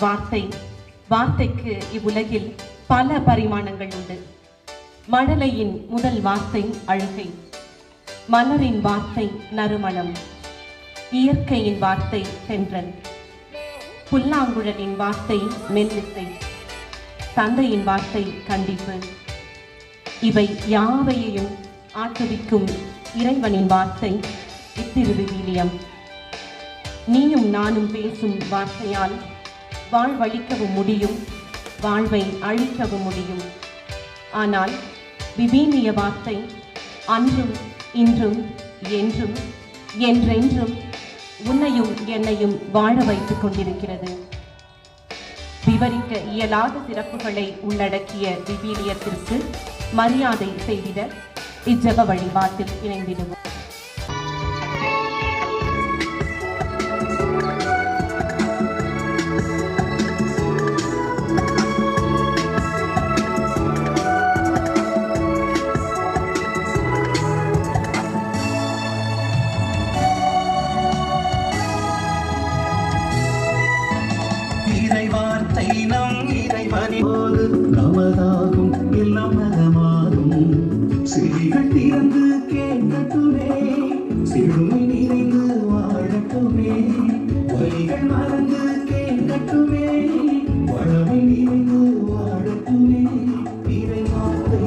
வார்த்தை. வார்த்தைக்கு இவ்வுலகில் பல பரிமாணங்கள் உண்டு. மழலையின் முதல் வார்த்தை அழுகை, மலரின் வார்த்தை நறுமணம், இயற்கையின் வார்த்தை தென்றல், புல்லாங்குழலின் வார்த்தை மெல்லிசை, தந்தையின் வார்த்தை கண்டிப்பு. இவை யாவையையும் ஆட்டுவிக்கும் இறைவனின் வார்த்தை இத்திருவிவிலியம். நீயும் நானும் பேசும் வார்த்தையால் வாழ்வழிக்கவும் முடியும், வாழ்வை அழிக்கவும் முடியும். ஆனால் விவிலிய வார்த்தை அன்றும் இன்றும் என்றும் என்றென்றும் உன்னையும் என்னையும் வாழ வைத்துக் கொண்டிருக்கிறது. விவரிக்க இயலாத சிறப்புகளை உள்ளடக்கிய விவிலியத்திற்கு மரியாதை செய்திட இஜெப வழிபாட்டில் இணைந்திடுவோம். நமதாகும் எல்லாம் நலமாறும் செவிகள் திறந்து கேட்கட்டுமே, சிறுமை நிறைந்து வாழட்டுமே, வழிகள் மறந்து கேட்கட்டுமே, வளமை நிறைந்து வாழட்டுமே. இறை வார்த்தை,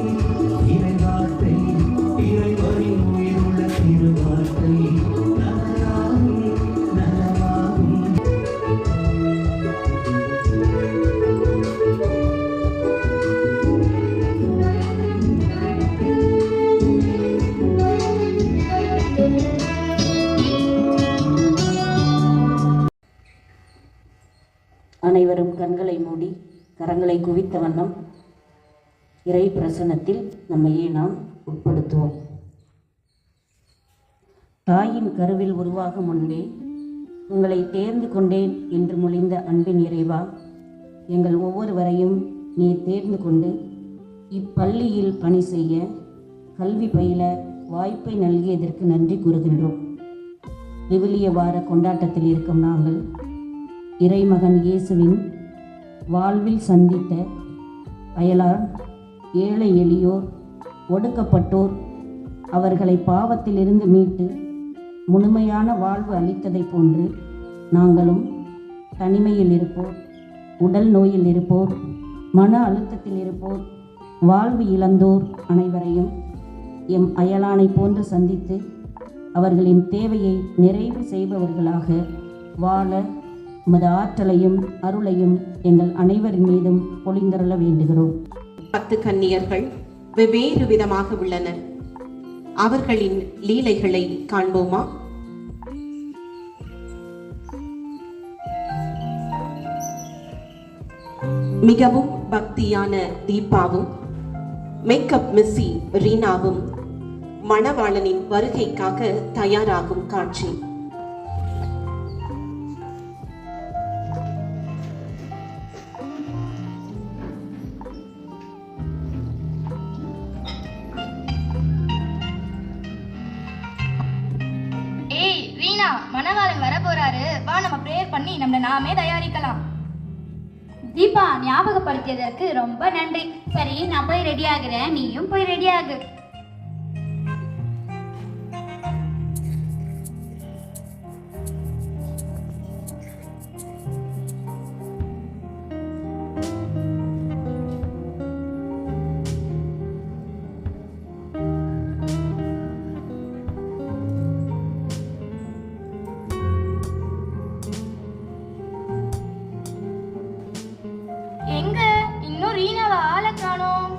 இறை வார்த்தை, இறைவனின் உயிருள்ள திருவார்த்தை நலமாகும் நலமாகும். அனைவரும் கண்களை மூடி கரங்களை குவித்த வண்ணம் இறை பிரசன்னத்தில் நம்மையே நாம் உட்படுத்துவோம். தாயின் கருவில் உருவாகும் முன்பே உங்களை தேர்ந்து கொண்டேன் என்று மொழிந்த அன்பின் இறைவா, எங்கள் ஒவ்வொருவரையும் நீ தேர்ந்து கொண்டு இப்பள்ளியில் பணி செய்ய, கல்வி பயில வாய்ப்பை நல்கியதற்கு நன்றி கூறுகின்றோம். விவிலிய வார கொண்டாட்டத்தில் இருக்கும் நாங்கள் இறைமகன் இயேசுவின் வாழ்வில் சந்தித்த அயலார், ஏழை எளியோர், ஒடுக்கப்பட்டோர், அவர்களை பாவத்திலிருந்து மீட்டு முழுமையான வாழ்வு அளித்ததை போன்று நாங்களும் தனிமையில் இருப்போர், உடல் நோயில் இருப்போர், மன அழுத்தத்தில் இருப்போர், வாழ்வு இழந்தோர் அனைவரையும் எம் அயலானை போன்று சந்தித்து அவர்களின் தேவையை நிறைவு செய்பவர்களாக வாழ உமது ஆற்றலையும் அருளையும் எங்கள் அனைவரின் மீதும் பொழிந்தருள வேண்டுகிறோம். 10 கன்னியர்கள் வெவ்வேறு விதமாக உள்ளனர். அவர்களின் லீலைகளை காண்போமா? மிகவும் பக்தியான தீபாவும் மேக்கப் மிஸ்ஸி ரீனாவும் மணவாளனின் வருகைக்காக தயாராகும் காட்சி. மணவாளன் வர போறாரு, வா நம்ம பிரேயர் பண்ணி நம்மள நாமே தயாரிக்கலாம். தீபா, ஞாபகப்படுத்தியதற்கு ரொம்ப நன்றி. சரி, நான் போய் ரெடி ஆகுறேன், நீயும் போய் ரெடி ஆகு. எங்க இன்னும் ரீனாவை ஆள காணோம்.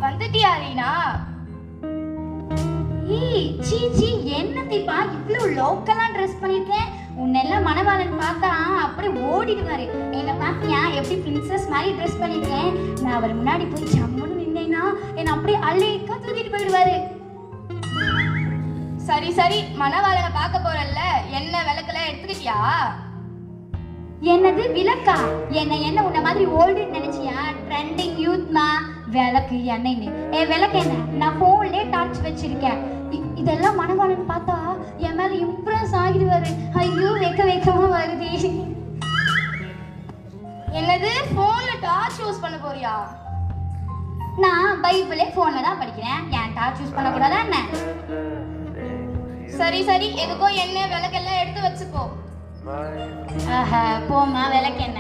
வந்துட்டியா ரீனா? சீ, என்ன தீபா இவ்வளவு லோக்கலா ட்ரெஸ் பண்ணிருக்கேன்? உன்னெல்லாம் மணவாளன் பார்த்தா அப்படி ஓடிடுவாரு. என்ன பாத்தியா எப்படி பிரின்சஸ் மாதிரி ட்ரெஸ் பண்ணிருக்கேன்? நான் அவர் முன்னாடி போய் சம்முன்னு நின்னேன்னா என்ன அப்படியே அள்ளிக்கா தூக்கிட்டு போயிடுவாரு. சரி சரி, மணவாளனை பார்க்க போறல்ல, என்ன விளக்கெல்லாம் எடுத்துக்கிட்டியா? என்னது விளக்கா? என்ன உன்ன மாதிரி ஓல்டு நினைச்சியா? ட்ரெண்டிங் யூத்மா விளக்கு எண்ணெய்னு. விளக்கு என்ன? நான் போன்லயே டார்ச் வச்சிருக்கேன். இதெல்லாம் மணவாளன் பார்த்தா என் மேல இம்ப்ரெஸ் ஆகிடுவாரு. ஐயோ, வெக்கமா வருது. என்னது போன்ல டார்ச் யூஸ் பண்ண போறியா? நான் பைபிளே போன்ல தான் படிக்கிறேன், ஏன் டார்ச் யூஸ் பண்ணக்கூடாதா என்ன? சரி சரி, எதுக்கோ எண்ணெய் விளக்கெல்லாம் எடுத்து வச்சுக்கோ. ஆஹா, போமா விளக்கு என்ன?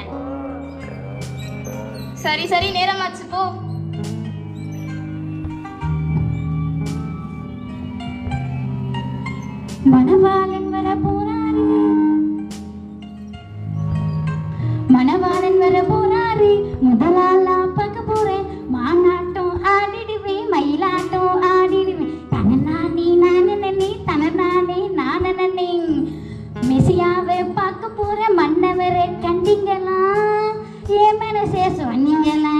சரி சரி, நேரமாச்சு போ. மணவாளன் வர போறாரு, மணவாளன் வர போறாரு, முதலாளா பார்க்க போறேன், மாநாட்டம் ஆடிடுவேன், மயிலாட்டம் ஆடிடுவேன், தனநானே நானே தனநானே நானே, மெசியாவை பார்க்க போற மன்னவரை கண்டிங்களா, என் மனசே சொன்னீங்களா?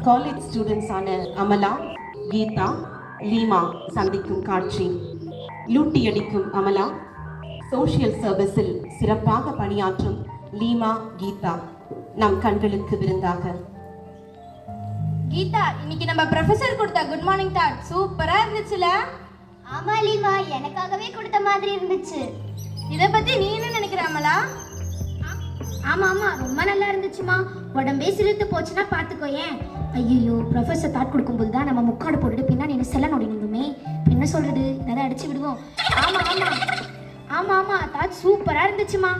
காலேஜ் ஸ்டூடெண்ட்ஸான அமலா, கீதா, லீமா சந்திக்கும் காட்சி. லூட்டி அடிக்கும் அமலா, சோஷியல் சர்வீஸில் சிறப்பாக பணியாற்றும் லீமா, கீதா நம் கண்களுக்கு விருந்தாக. கீதா, இன்னைக்கு நம்ம ப்ரொஃபசர் கொடுத்த குட் மார்னிங் டாட் சூப்பரா இருந்துச்சுல? ஆமா லீமா, எனக்காகவே கொடுத்த மாதிரி இருந்துச்சு. இத பத்தி நீ என்ன நினைக்கிற அமலா? ஆமா ஆமா, ரொம்ப நல்லா இருந்துச்சுமா. உடம்பே சிரித்து போச்சுன்னா பாத்துக்கோ. ஏன் ஐயோ, ப்ரொஃபஸர் தாட் கொடுக்கும்போது தான் நம்ம முக்காடு போட்டுட்டு பின்னாடி என்ன செல்ல நோடி நின்றுமே. என்ன சொல்றது, ஏதாவது அடிச்சு விடுவோம். ஆமா ஆமா ஆமா ஆமா, தாட் சூப்பரா இருந்துச்சுமா.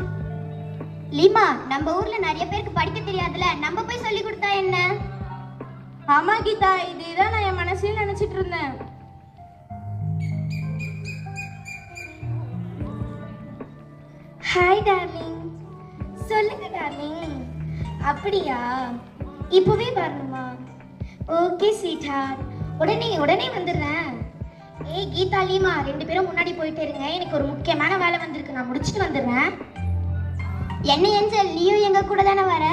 லீமா, நம்ம ஊர்ல நிறைய பேருக்கு படிக்க தெரியாதுல, நம்ம போய் சொல்லி கொடுத்தா என்ன? ஆமா கீதா, இதுதான் நான் என் மனசுல நினைச்சிட்டு இருந்தேன். Hi darling. சொல்லுங்க டார்லிங். அப்படியா, இப்போவே வரணுமா? ஓகே ஸ்வீட் ஹார்ட், உடனே வந்துடுறேன். ஏய் கீதா, லீமா ரெண்டு பேரும் முன்னாடி போயிட்டே இருங்க, எனக்கு ஒரு முக்கியமான வேலை வந்திருக்கு, நான் முடிச்சுட்டு வந்துடுறேன். என்ன ஏஞ்சல், நீயும் எங்க கூட தானே வர?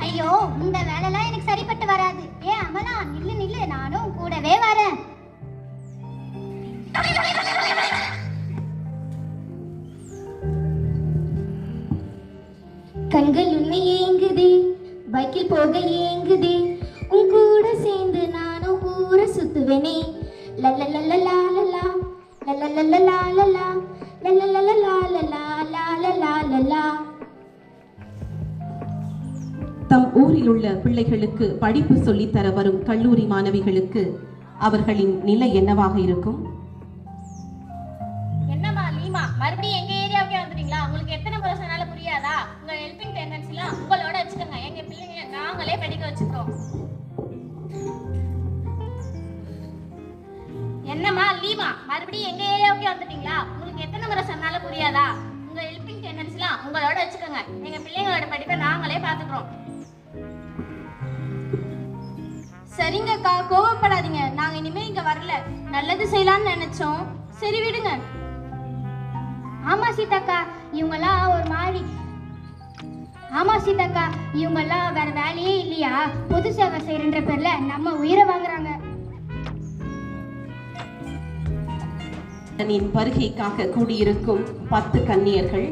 ஐயோ, இந்த வேலைலாம் எனக்கு சரிப்பட்டு வராது. ஏ அமலா, நில்லு, நானும் கூடவே வரேன். கண்கள் உன்னை ஏங்குதே, பைக்கில் போக ஏங்குதே, உன் கூட சேர்ந்து நானும் ஊரை சுத்துவேனே. லல்லலலலாலலா, லல்லலலலாலலா, லல்லலலலாலலா. தம் ஊரில் உள்ள பிள்ளைகளுக்கு படிப்பு சொல்லித்தர வரும் கல்லூரி மாணவிகளுக்கு அவர்களின் நிலை என்னவாக இருக்கும்? என்னம்மா லீமா, மறுபடியும் எங்க ஏரியாவுக்கே வந்துட்டீங்களா? உங்களுக்கு எத்தனை முறை சொன்னாலும் புரியாதா? உங்க ஹெல்பிங் டெண்டன்சிலாம் உங்களோட வச்சுக்கோங்க, எங்க பிள்ளைங்க நாங்களே படிக்க வச்சுக்கிறோம். என்னம்மா லீமா, மறுபடியும் எங்க ஏரியாவுக்கே வந்துட்டீங்களா? உங்களுக்கு எத்தனை முறை சொன்னாலும் புரியாதா? உங்க ஹெல்பிங் டெண்டன்சிலாம் உங்களோட வச்சுக்கோங்க, எங்க பிள்ளைங்களோட படிப்பை நாங்களே பாத்துக்கிறோம். சரிங்கக்கா, கோவப்படாதீங்க. நாங்க இனிமே இங்க வரல, நல்லது செய்யலாம்னு நினைச்சோம். சரி விடுங்க. ஆமா சீதாக்கா, இவங்கெல்லாம் ஒரு மாதிரி. ஆமா சீதாக்கா, இவங்கெல்லாம் வேற வேலையே இல்லையா, பொது சேவை செய்யறன்ற பேர்ல நம்ம உயிரை வாங்குறாங்க. வருகைக்காக கூடியிருக்கும் 10 கன்னியர்கள்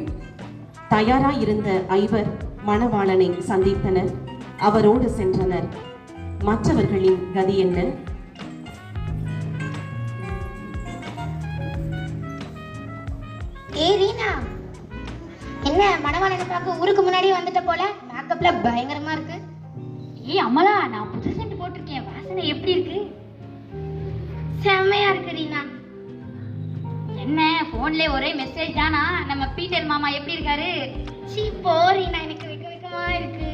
தயாராயிருந்த 5 மணவாளனை சந்தித்தனர், அவரோடு சென்றனர். மற்றவர்களின் கதி என்ன? ஏய் ரீனா, என்ன மணவாளனை பார்க்க ஊருக்கு முன்னாடி வந்துட்ட போல, மேக்கப்ல பயங்கரமா இருக்கு. ஏய் அமலா, நான் புது சென்ட் போட்டிருக்கேன், வாசனை எப்படி இருக்கு? செம்மையா இருக்கு ரீனா. என்ன போன்லயே ஒரே மெசேஜ் தானா? நம்ம பீட்டர் மாமா எப்படி இருக்காரு? சீ போ ரீனா, எனக்கு வெக்கமா இருக்கு.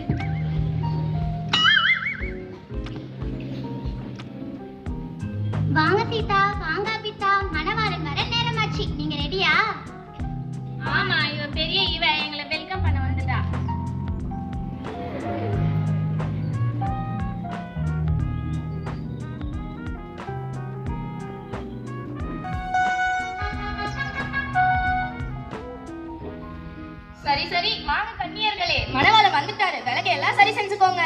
வாங்க சீதா, வாங்க பித்தா, மணவாளன் வர நேரமாச்சு, நீங்க ரெடியா? ஆமா, இவ பெரிய இவ எங்களை வெல்கம் பண்ண வந்துட்டா. சரி சரி, வாங்க கன்னியர்களே, மணவாளன் வந்துட்டாரு, விலகை எல்லாம் சரி செஞ்சுக்கோங்க.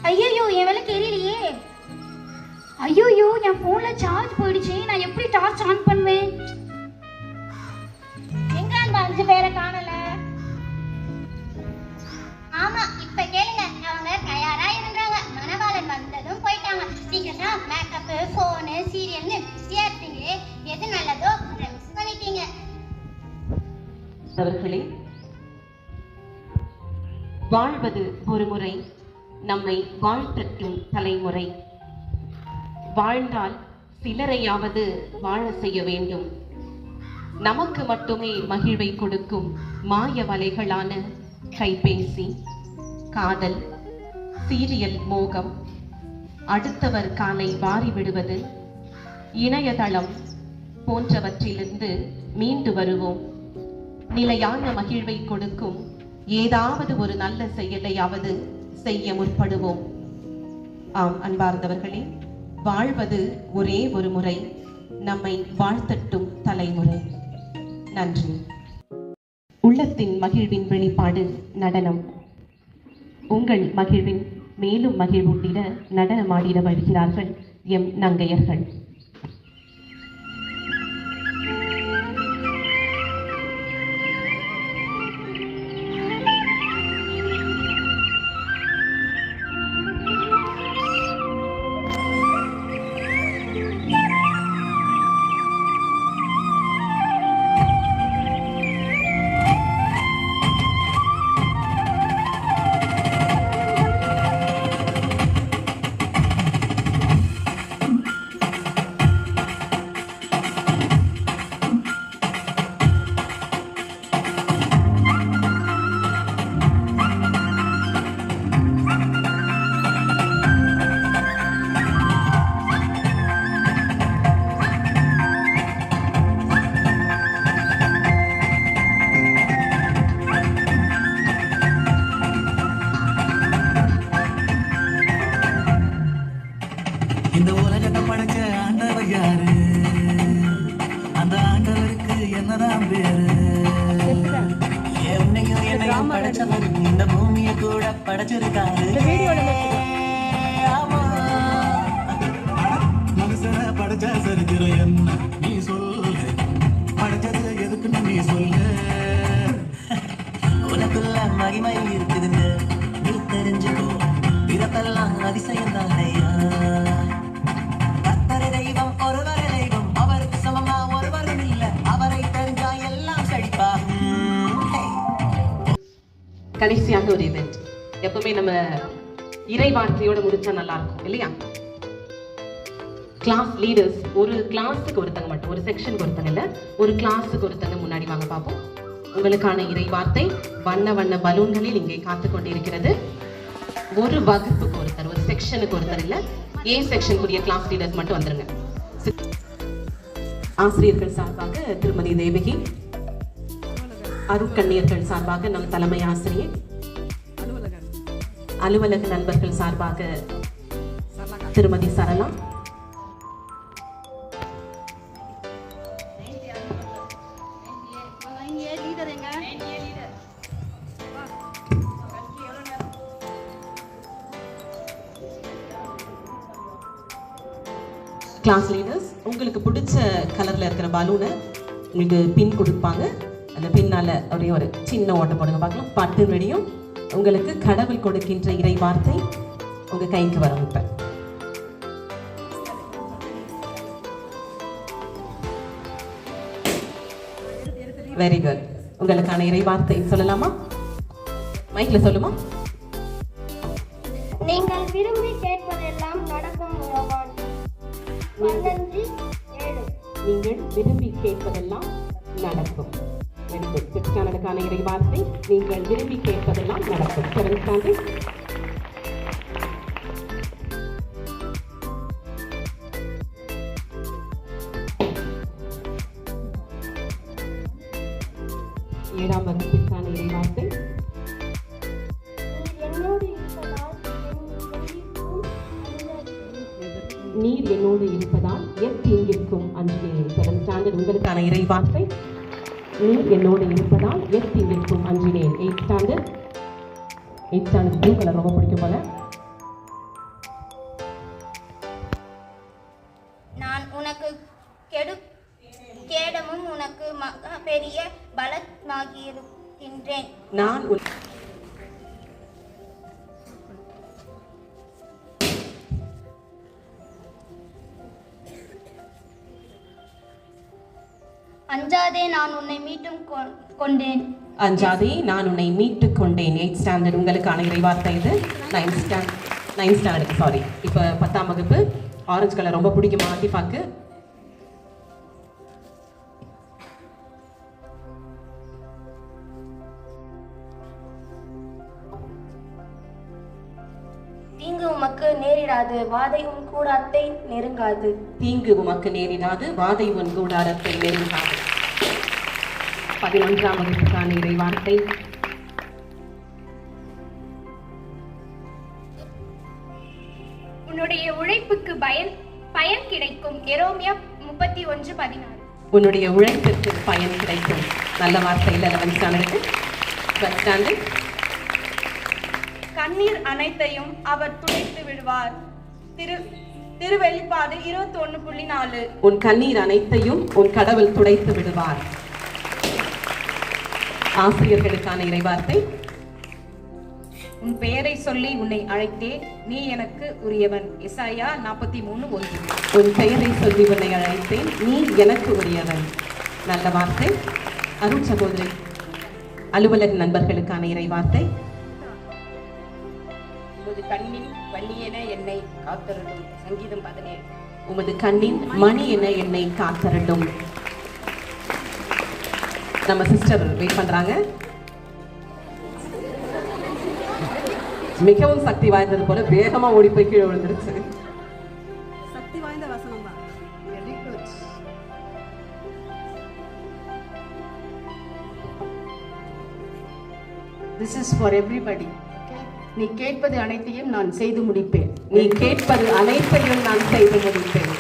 ஐயோ, என் விளக்கு எரியலையே. ஐயோ, என் போன்ல சார்ஜ் போயிடுச்சு, நான் எப்படி டார்ச் ஆன் பண்ணுவேன்? எங்க அந்த 5 பேரை காணல? ஆமா, இப்ப கேளுங்க, அவங்க தயாரா இருந்தாங்க, மணவாளன் வந்ததும் போயிட்டாங்க. சீக்கிரம் மேக்கப் அவர்களே, வாழ்வது ஒரு முறை, நம்மை வாழ்த்தட்டும் தலைமுறை. வாழ்ந்தால் சிலரையாவது வாழ செய்ய வேண்டும். நமக்கு மட்டுமே மகிழ்வை கொடுக்கும் மாய வலைகளான கைபேசி, காதல், சீரியல் மோகம், அடுத்தவர் காலை வாரி விடுவது, இணையதளம் போன்றவற்றிலிருந்து மீண்டு வருவோம். நிலையான மகிழ்வை கொடுக்கும் ஏதாவது ஒரு நல்ல செயலையாவது செய்ய முற்படுவோம். ஆம் அன்பார்ந்தவர்களே, வாழ்வது ஒரே ஒரு முறை, நம்மை வாழ்த்தட்டும் தலைமுறை. நன்றி. உள்ளத்தின் மகிழ்வின் வெளிப்பாடு நடனம். உங்கள் மகிழ்வின் மேலும் மகிழ்வூட்டிட நடனமாடிட வருகிறார்கள் எம் நங்கையர்கள். இந்த உலகத்தை படைச்ச ஆண்டவர் யாரு? அந்த ஆண்டவருக்கு என்னதான் பேரு? என்னையும் படைச்சவர் இந்த பூமியை கூட படைச்சிருக்காரு. ஆமா, மனுஷனை படைச்ச சரித்திரம் என்ன நீ சொல்லு? படைச்சது எதுக்குன்னு நீ சொல்லு. உனக்குள்ள மகிமை இருக்குதுன்னு நீ தெரிஞ்சுக்கோ. பிறப்பெல்லாம் அதிசயம் தான் ஐயா. கடைசியாக ஒரு இவெண்ட். எப்பவுமே நம்ம இறை வார்த்தையோட முடிச்சா நல்லா இருக்கும் இல்லையா? கிளாஸ் லீடர்ஸ், ஒரு கிளாஸுக்கு ஒருத்தங்க மட்டும், ஒரு செக்ஷனுக்கு ஒருத்தங்க இல்ல, ஒரு கிளாஸுக்கு ஒருத்தங்க முன்னாடி வாங்க பார்ப்போம். உங்களுக்கான இறை வார்த்தை வண்ண வண்ண பலூன்களில் இங்கே காத்து கொண்டிருக்கிறது. ஒரு வகுப்புக்கு ஒருத்தர், ஒரு செக்ஷனுக்கு ஒருத்தர் இல்ல, ஏ செக்ஷனுக்குரிய கிளாஸ் லீடர்ஸ் மட்டும் வந்துருங்க. ஆசிரியர்கள் சார்பாக திருமதி தேவகி, அருட்கண்ணியர்கள் சார்பாக நம் தலைமை ஆசிரியர், அலுவலக நண்பர்கள் சார்பாக திருமதி சரளா, கிளாஸ் லீடர்ஸ். உங்களுக்கு பிடிச்ச கலர்ல இருக்கிற பலூனை உங்களுக்கு பின் கொடுப்பாங்க. அந்த பின்னால ஒரே ஒரு சின்ன ஓட்டை போடுங்க பார்க்கலாம். பட்டு வெடியும். உங்களுக்கு கடவுள் கொடுக்கின்ற இறை வார்த்தை உங்க கைக்கு வரும். இப்ப வெரி குட். உங்களுக்கான இறை வார்த்தை சொல்லலாமா? மைக்ல சொல்லுமா? நீங்கள் விரும்பி கேட்பதெல்லாம் நடக்கும். நீங்கள் விரும்பி கேட்பதெல்லாம் நடக்கும். Very good. ஃபிஃப்த் ஸ்டாண்டர்டுக்கான இறை வார்த்தை நீங்கள் விரும்பி கேட்பதெல்லாம் நடக்கும். Seventh standard. ஏழாம் வகுப்பிற்கான இறை வார்த்தை நீர் என்னோடு இருப்பதால் எத்தீங்கிற்கும் அஞ்சினேன். செவன்த் ஸ்டாண்டர்ட் உங்களுக்கான இறை வார்த்தை நீர் என்னோடு இருப்பதால் எத்தீங்கிற்கும் அஞ்சினேன். எயிட் ஸ்டாண்டர்ட் ப்ளூ கலர் ரொம்ப பிடிக்கும் போல. நான் உனக்கு கேடமும் உனக்கு பெரிய பலமாகியிருக்கின்றேன். நான் அஞ்சாதே நான் உன்னை மீட்டும் கொண்டேன். அஞ்சாதே நான் உன்னை மீட்டுக் கொண்டேன். 8th ஸ்டாண்டர்ட் உங்களுக்கான இறைவார்த்தை இது. 9th ஸ்டாண்டர்ட் சாரி, இப்போ 10ஆம் வகுப்பு. ஆரஞ்சு கலர் ரொம்ப பிடிக்குமா ஆதிபாக்கு? தீங்கு உமக்கு நேரிடாது, வாதை உன் கூடாரத்தை நெருங்காது. தீங்கு உமக்கு நேரிடாது, வாதை உன் கூடாரத்தை நெருங்காது. 11ஆம் வகுப்புக்கான இறைவார்த்தை. உன்னுடைய உழைப்புக்கு பயன் கிடைக்கும். எரோமியா 31:16. உன்னுடைய உழைப்பிற்கு பயன் கிடைக்கும். நல்ல வார்த்தையில் 11th ஸ்டாண்டர்டுக்கு. 12th standard. கண்ணீர் அனைத்தையும் அவர் துடைத்து விடுவார். திருவெளிப்பாடு 21:4. உன் கண்ணீர் அனைத்தையும் உன் கடவுள் துடைத்து விடுவார். ஆசிரியர்களுக்கான இறைவார்த்தை. உன் பெயரை சொல்லி உன்னை அழைத்தேன், நீ எனக்கு உரியவன். எசாயா 43:1. உன் பெயரை சொல்லி உன்னை அழைத்தேன், நீ எனக்கு உரியவன். நல்ல வார்த்தை. அருள் சகோதரி அலுவலக நண்பர்களுக்கான இறைவார்த்தை. உமது கண்ணின் வன்னியென என்னை காத்தருளும். சங்கீதம் 17. உமது கண்ணின் மணி என என்னை காத்தருளும். நம்ம சிஸ்டர் வெயிட் பண்றாங்க. மிகவும் சக்தி வாய்ந்தது போல வேகமா ஓடி போய் கீழே விழுந்துருச்சு. சக்தி வாய்ந்த வசனம் தான். Very good. This is for everybody. நீ கேட்பது அனைத்தையும் நான் செய்து முடிப்பேன். நீ கேட்பது அனைத்தையும் நான் செய்து முடிப்பேன்.